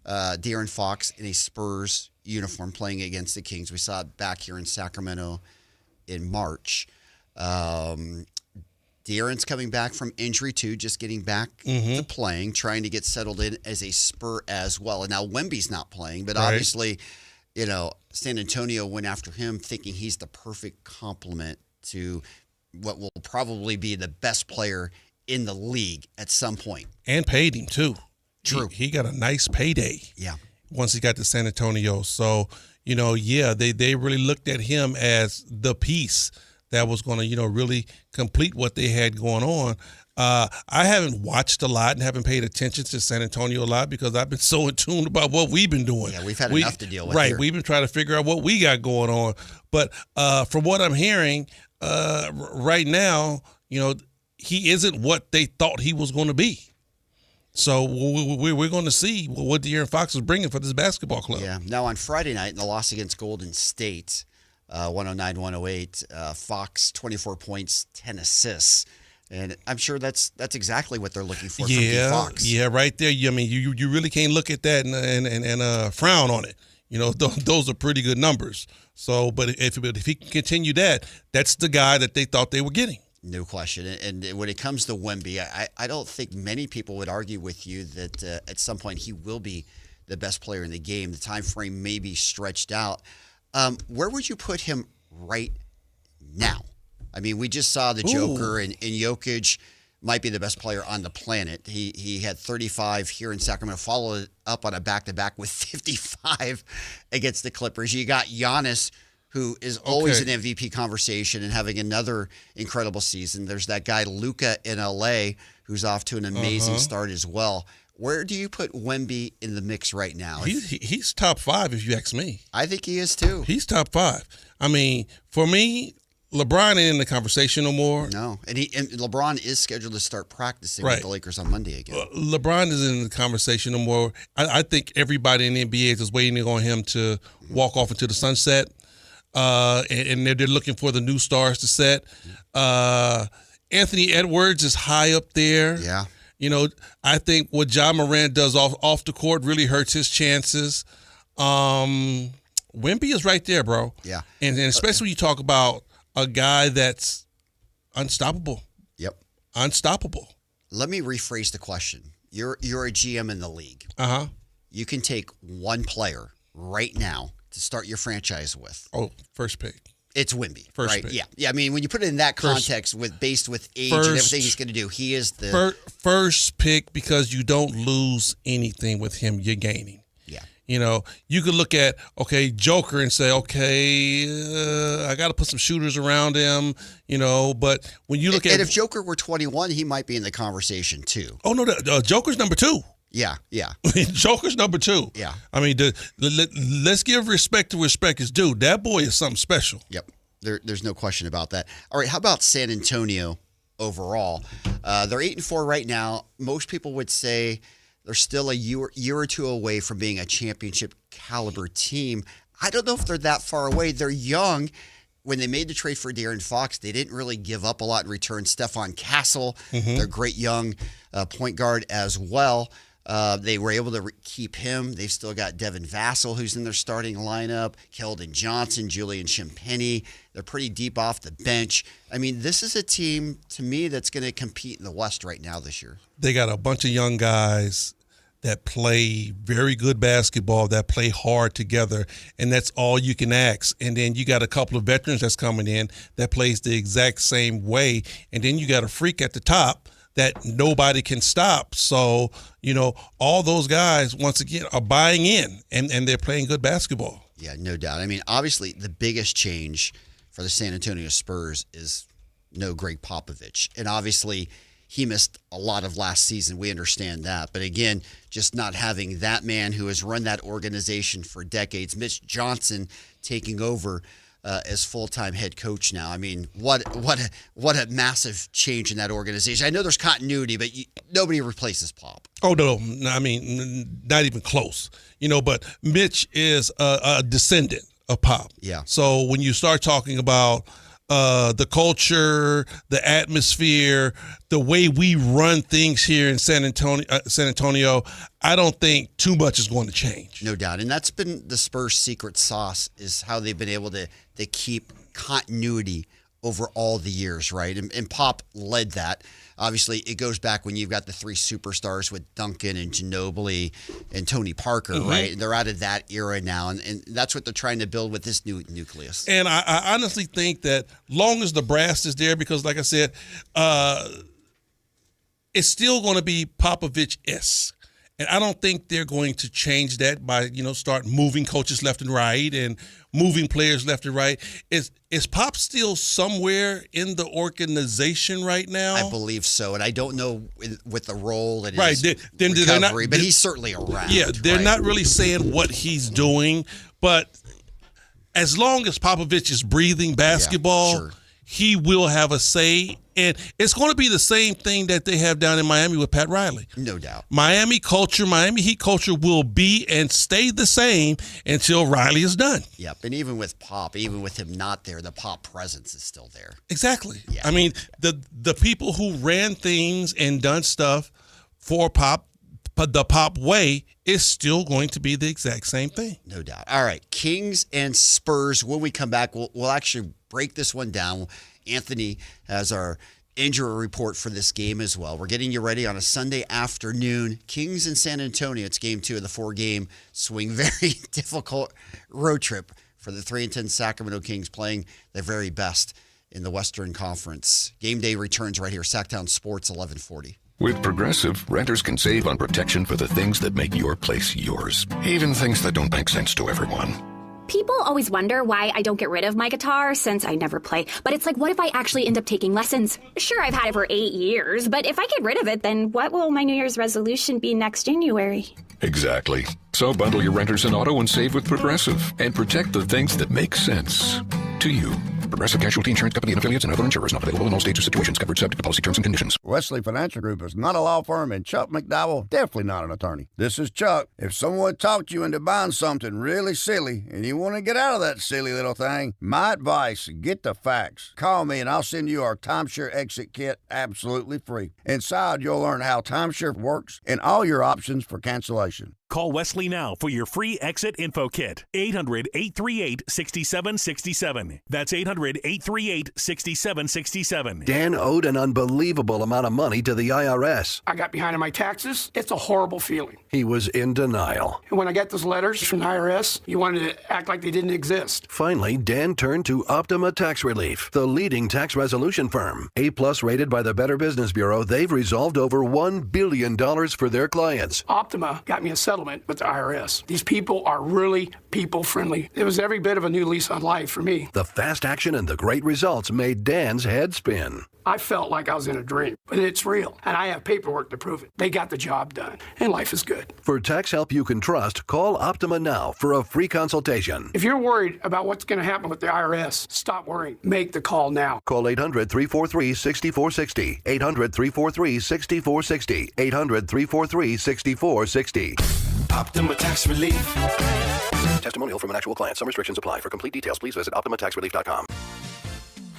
De'Aaron Fox in a Spurs uniform playing against the Kings. We saw it back here in Sacramento in March. De'Aaron's coming back from injury too, just getting back to playing, trying to get settled in as a Spur as well. And now Wemby's not playing, but obviously, San Antonio went after him thinking he's the perfect complement to what will probably be the best player in the league at some point. And paid him too. True. He got a nice payday. Yeah. Once he got to San Antonio. So, they really looked at him as the piece that was going to, really complete what they had going on. I haven't watched a lot and haven't paid attention to San Antonio a lot because I've been so in tune about what we've been doing. Yeah, we've had enough to deal with. Right, here. We've been trying to figure out what we got going on. But from what I'm hearing, right now, he isn't what they thought he was going to be. So we're going to see what De'Aaron Fox is bringing for this basketball club. Yeah. Now on Friday night in the loss against Golden State, 109-108, Fox 24 points, 10 assists. And I'm sure that's exactly what they're looking for from D. Fox. Yeah, right there. I mean, you really can't look at that and frown on it. Those are pretty good numbers. So, but if he can continue that, that's the guy that they thought they were getting. No question. And when it comes to Wemby, I don't think many people would argue with you that at some point he will be the best player in the game. The time frame may be stretched out. Where would you put him right now? I mean, we just saw the Joker, and Jokic might be the best player on the planet. He had 35 here in Sacramento, followed up on a back-to-back with 55 against the Clippers. You got Giannis, who is always in MVP conversation and having another incredible season. There's that guy Luka in LA who's off to an amazing start as well. Where do you put Wemby in the mix right now? He's top 5 if you ask me. I think he is too. He's top 5. I mean, for me, LeBron ain't in the conversation no more. No, and LeBron is scheduled to start practicing with the Lakers on Monday again. LeBron is in the conversation no more. I think everybody in the NBA is just waiting on him to walk off into the sunset. And they're looking for the new stars to set. Anthony Edwards is high up there. Yeah. I think what Ja Morant does off the court really hurts his chances. Wemby is right there, bro. Yeah. And especially when you talk about a guy that's unstoppable. Yep. Unstoppable. Let me rephrase the question. You're a GM in the league. Uh-huh. You can take one player right now to start your franchise with. Oh, first pick. It's Wemby, first right? pick. Yeah. I mean, when you put it in that context, based with age and everything he's going to do, he is the first pick because you don't lose anything with him. You're gaining. Yeah. You could look at Joker and say, I got to put some shooters around him. But when you look at if Joker were 21, he might be in the conversation too. Oh no, Joker's number 2. Yeah. Joker's number 2. Yeah. I mean, let's give respect to respect is due. That boy is something special. Yep. There's no question about that. All right, how about San Antonio overall? They're 8-4 right now. Most people would say they're still a year or two away from being a championship caliber team. I don't know if they're that far away. They're young. When they made the trade for De'Aaron Fox, they didn't really give up a lot in return. Stephon Castle, their great young point guard as well. They were able to keep him. They've still got Devin Vassell, who's in their starting lineup, Keldon Johnson, Julian Champagnie. They're pretty deep off the bench. I mean, this is a team, to me, that's going to compete in the West right now this year. They got a bunch of young guys that play very good basketball, that play hard together, and that's all you can ask. And then you got a couple of veterans that's coming in that plays the exact same way. And then you got a freak at the top that nobody can stop. So, all those guys, once again, are buying in, and they're playing good basketball. Yeah, no doubt. I mean, obviously, the biggest change for the San Antonio Spurs is no Greg Popovich. And obviously, he missed a lot of last season. We understand that. But again, just not having that man who has run that organization for decades, Mitch Johnson, taking over as full-time head coach now. I mean, what a massive change in that organization. I know there's continuity, but nobody replaces Pop. Oh, no. I mean, not even close. But Mitch is a descendant of Pop. Yeah. So when you start talking about the culture, the atmosphere, the way we run things here in San Antonio, I don't think too much is going to change. No doubt. And that's been the Spurs' secret sauce, is how they've been able to keep continuity over all the years, right? And Pop led that. Obviously, it goes back when you've got the 3 superstars with Duncan and Ginobili and Tony Parker, right? They're out of that era now, and that's what they're trying to build with this new nucleus. And I honestly think that long as the brass is there, because like I said, it's still going to be Popovich-esque. And I don't think they're going to change that by, start moving coaches left and right and moving players left and right. Is Pop still somewhere in the organization right now? I believe so. And I don't know with the role and his recovery, but he's certainly around. Yeah, they're not really saying what he's doing. But as long as Popovich is breathing basketball, he will have a say. And it's going to be the same thing that they have down in Miami with Pat Riley. No doubt. Miami Heat culture will be and stay the same until Riley is done. Yep. And even with Pop, even with him not there, the Pop presence is still there. Exactly. Yeah. I mean, the people who ran things and done stuff for Pop, the Pop way, is still going to be the exact same thing. No doubt. All right. Kings and Spurs. When we come back, we'll actually break this one down. Anthony has our injury report for this game as well. We're getting you ready on a Sunday afternoon. Kings in San Antonio. It's game 2 of the 4-game swing. Very difficult road trip for the 3-10 Sacramento Kings, playing their very best in the Western Conference. Game day returns right here. Sactown Sports, 1140. With Progressive, renters can save on protection for the things that make your place yours, even things that don't make sense to everyone. People always wonder why I don't get rid of my guitar since I never play. But it's like, what if I actually end up taking lessons? Sure, I've had it for 8 years, but if I get rid of it, then what will my New Year's resolution be next January? Exactly. So bundle your renters and auto and save with Progressive and protect the things that make sense to you. Progressive Casualty Insurance Company and affiliates and other insurers not available in all states or situations. Covered subject to policy terms and conditions. Wesley Financial Group is not a law firm, and Chuck McDowell definitely not an attorney. This is Chuck. If someone talked you into buying something really silly and you want to get out of that silly little thing, my advice, get the facts. Call me and I'll send you our timeshare exit kit absolutely free. Inside, you'll learn how timeshare works and all your options for cancellation. Call Wesley now for your free exit info kit. 800-838-6767. That's 800-838-6767. Dan owed an unbelievable amount of money to the IRS. I got behind on my taxes. It's a horrible feeling. He was in denial. And when I got those letters from the IRS, you wanted to act like they didn't exist. Finally, Dan turned to Optima Tax Relief, the leading tax resolution firm. A-plus rated by the Better Business Bureau, they've resolved over $1 billion for their clients. Optima got me a settlement with the IRS. These people are really people-friendly. It was every bit of a new lease on life for me. The fast action and the great results made Dan's head spin. I felt like I was in a dream, but it's real, and I have paperwork to prove it. They got the job done, and life is good. For tax help you can trust, call Optima now for a free consultation. If you're worried about what's going to happen with the IRS, stop worrying. Make the call now. Call 800-343-6460. 800-343-6460. 800-343-6460. Optima Tax Relief. Testimonial from an actual client. Some restrictions apply. For complete details, please visit OptimaTaxRelief.com.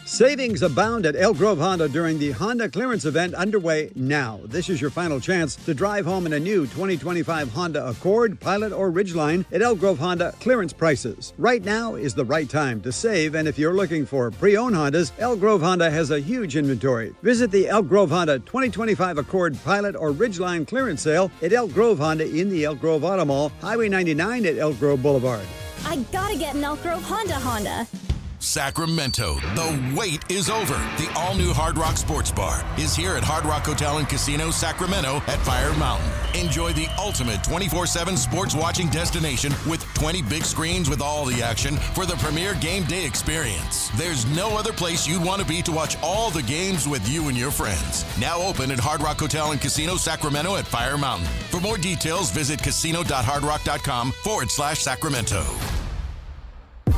Savings abound at Elk Grove Honda during the Honda clearance event underway now. This is your final chance to drive home in a new 2025 Honda Accord, Pilot, or Ridgeline at Elk Grove Honda clearance prices. Right now is the right time to save, and if you're looking for pre-owned Hondas, Elk Grove Honda has a huge inventory. Visit the Elk Grove Honda 2025 Accord, Pilot, or Ridgeline clearance sale at Elk Grove Honda in the Elk Grove Auto Mall, Highway 99 at Elk Grove Boulevard. I gotta get an Elk Grove Honda. Sacramento, the wait is over. The all-new Hard Rock Sports Bar is here at Hard Rock Hotel and Casino Sacramento at Fire Mountain. Enjoy the ultimate 24/7 sports watching destination with 20 big screens with all the action for the premier game day experience. There's no other place you'd want to be to watch all the games with you and your friends. Now open at Hard Rock Hotel and Casino Sacramento at Fire Mountain. For more details, visit casino.hardrock.com/Sacramento.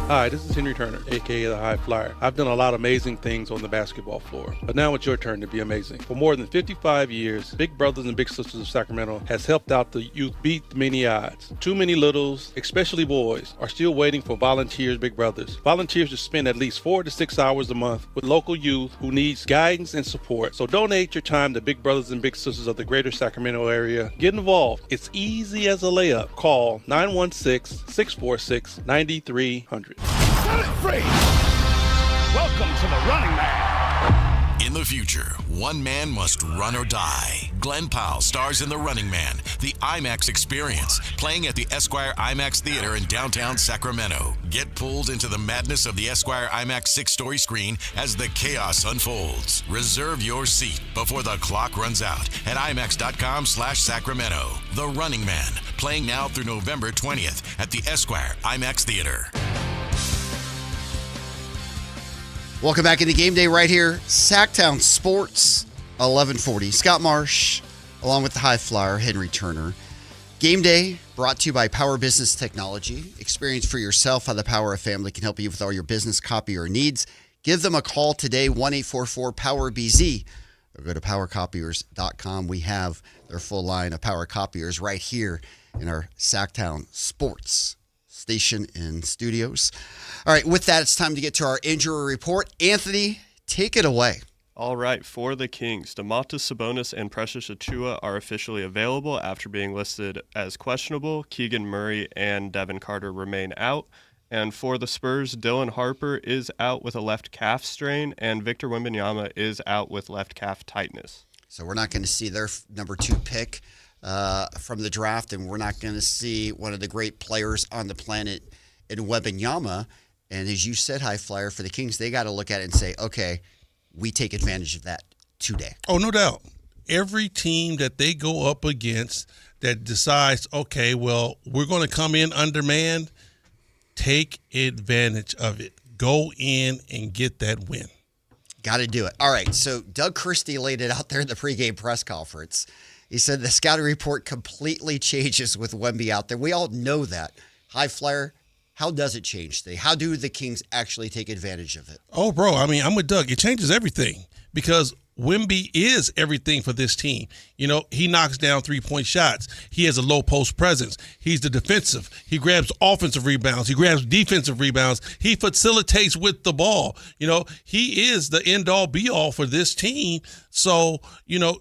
Hi, this is Henry Turner, a.k.a. the High Flyer. I've done a lot of amazing things on the basketball floor, but now it's your turn to be amazing. For more than 55 years, Big Brothers and Big Sisters of Sacramento has helped out the youth beat many odds. Too many littles, especially boys, are still waiting for volunteers, Big Brothers. Volunteers to spend at least 4 to 6 hours a month with local youth who needs guidance and support. So donate your time to Big Brothers and Big Sisters of the greater Sacramento area. Get involved. It's easy as a layup. Call 916-646-9300. Set it free! Welcome to the Running Man. In the future, one man must run or die. Glenn Powell stars in The Running Man, the IMAX experience, playing at the Esquire IMAX Theater in downtown Sacramento. Get pulled into the madness of the Esquire IMAX 6-story screen as the chaos unfolds. Reserve your seat before the clock runs out at IMAX.com/Sacramento. The Running Man, playing now through November 20th at the Esquire IMAX Theater. Welcome back into Game Day right here. Sactown Sports, 1140. Scott Marsh, along with the High Flyer, Henry Turner. Game Day brought to you by Power Business Technology. Experience for yourself how the power of family can help you with all your business copier needs. Give them a call today, 1-844-POWER-BZ, or go to powercopiers.com. We have their full line of power copiers right here in our Sactown Sports station and studios. All right, with that, it's time to get to our injury report. Anthony, take it away. All right, for the Kings, Domantas Sabonis and Precious Achiuwa are officially available after being listed as questionable. Keegan Murray and Devin Carter remain out. And for the Spurs, Dylan Harper is out with a left calf strain, and Victor Wembanyama is out with left calf tightness. So we're not going to see their number 2 pick from the draft, and we're not going to see one of the great players on the planet in Wembanyama. And as you said, High Flyer, for the Kings, they got to look at it and say, okay, we take advantage of that today. Oh, no doubt. Every team that they go up against that decides, okay, well, we're going to come in undermanned, take advantage of it. Go in and get that win. Got to do it. All right, so Doug Christie laid it out there in the pregame press conference. He said the scouting report completely changes with Wemby out there. We all know that. High Flyer, how does it change today? How do the Kings actually take advantage of it? Oh, bro, I mean, I'm with Doug. It changes everything because Wemby is everything for this team. You know, he knocks down three-point shots. He has a low post presence. He's the defensive. He grabs offensive rebounds. He grabs defensive rebounds. He facilitates with the ball. You know, he is the end-all, be-all for this team. So, you know,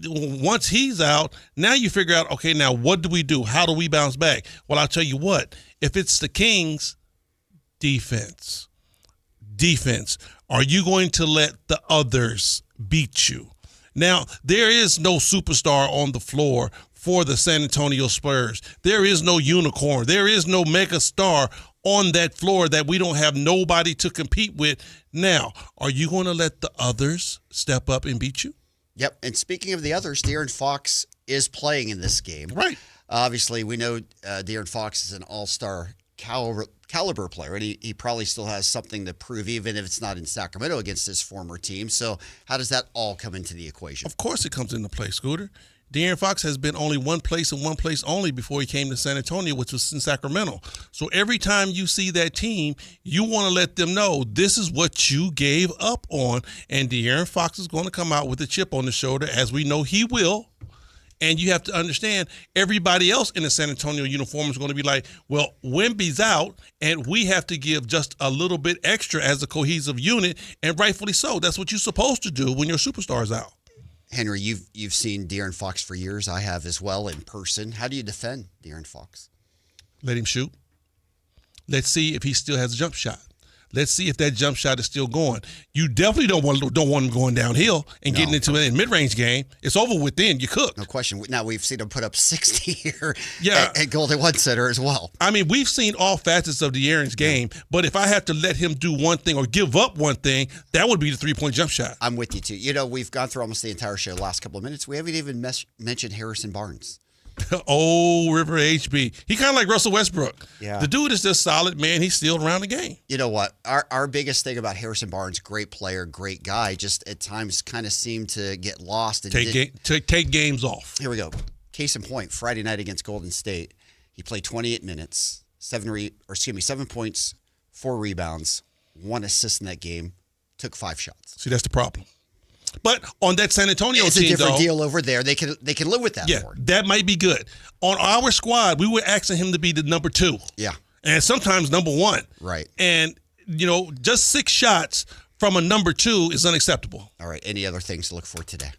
once he's out, now you figure out, okay, now what do we do? How do we bounce back? Well, I'll tell you what. If it's the Kings, defense. Are you going to let the others beat you? Now, there is no superstar on the floor for the San Antonio Spurs. There is no unicorn. There is no mega star on that floor that we don't have nobody to compete with. Now, are you going to let the others step up and beat you? Yep. And speaking of the others, De'Aaron Fox is playing in this game. Right. Obviously, we know De'Aaron Fox is an all-star caliber player, and he probably still has something to prove, even if it's not in Sacramento against his former team. So how does that all come into the equation? Of course it comes into play, Scooter. De'Aaron Fox has been only one place and one place only before he came to San Antonio, which was in Sacramento. So every time you see that team, you want to let them know this is what you gave up on, and De'Aaron Fox is going to come out with a chip on the shoulder, as we know he will. And you have to understand, everybody else in the San Antonio uniform is going to be like, well, Wemby's out, and we have to give just a little bit extra as a cohesive unit, and rightfully so. That's what you're supposed to do when your superstar's out. Henry, you've seen De'Aaron Fox for years. I have as well in person. How do you defend De'Aaron Fox? Let him shoot. Let's see if he still has a jump shot. Let's see if that jump shot is still going. You definitely don't want him going downhill and getting into a mid-range game. It's over with then. You cook. No question. Now we've seen him put up 60 here at Golden One Center as well. I mean, we've seen all facets of De'Aaron's game, but if I have to let him do one thing or give up one thing, that would be the three-point jump shot. I'm with you, too. You know, we've gone through almost the entire show the last couple of minutes. We haven't even mentioned Harrison Barnes. Oh, River HB. He kind of like Russell Westbrook. Yeah. The dude is just solid, man. He's still around the game. You know what? Our biggest thing about Harrison Barnes, great player, great guy, just at times kind of seemed to get lost. And take games off. Here we go. Case in point, Friday night against Golden State, he played 28 minutes, 7 points, 4 rebounds, 1 assist in that game, took 5 shots. See, that's the problem. But on that San Antonio it's team, a different deal over there. They can live with that. Yeah, more. That might be good. On our squad, we were asking him to be the number 2. Yeah, and sometimes number 1. Right. And you know, just 6 shots from a number 2 is unacceptable. All right. Any other things to look for today?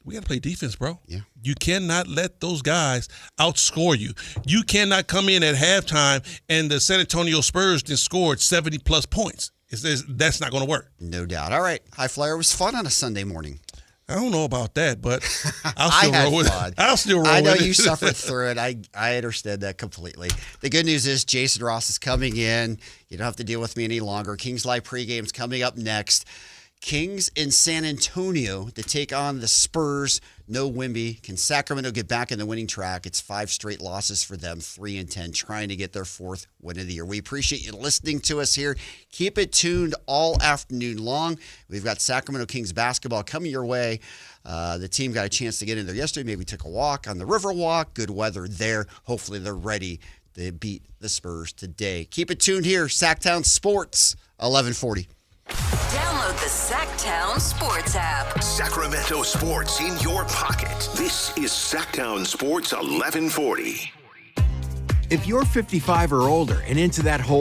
We got to play defense, bro. Yeah. You cannot let those guys outscore you. You cannot come in at halftime and the San Antonio Spurs just scored 70-plus points. That's not going to work. No doubt. All right. High Flyer was fun on a Sunday morning. I don't know about that, but I'll still roll with it. I'll still roll with it. I know you suffered through it. I understand that completely. The good news is Jason Ross is coming in. You don't have to deal with me any longer. Kings Live pregame's coming up next. Kings in San Antonio to take on the Spurs. No Wemby. Can Sacramento get back in the winning track? It's 5 straight losses for them, 3-10, trying to get their 4th win of the year. We appreciate you listening to us here. Keep it tuned all afternoon long. We've got Sacramento Kings basketball coming your way. The team got a chance to get in there yesterday. Maybe took a walk on the Riverwalk. Good weather there. Hopefully they're ready to beat the Spurs today. Keep it tuned here. Sactown Sports, 1140. Download the Sactown Sports app. Sacramento sports in your pocket. This is Sactown Sports 1140. If you're 55 or older and into that whole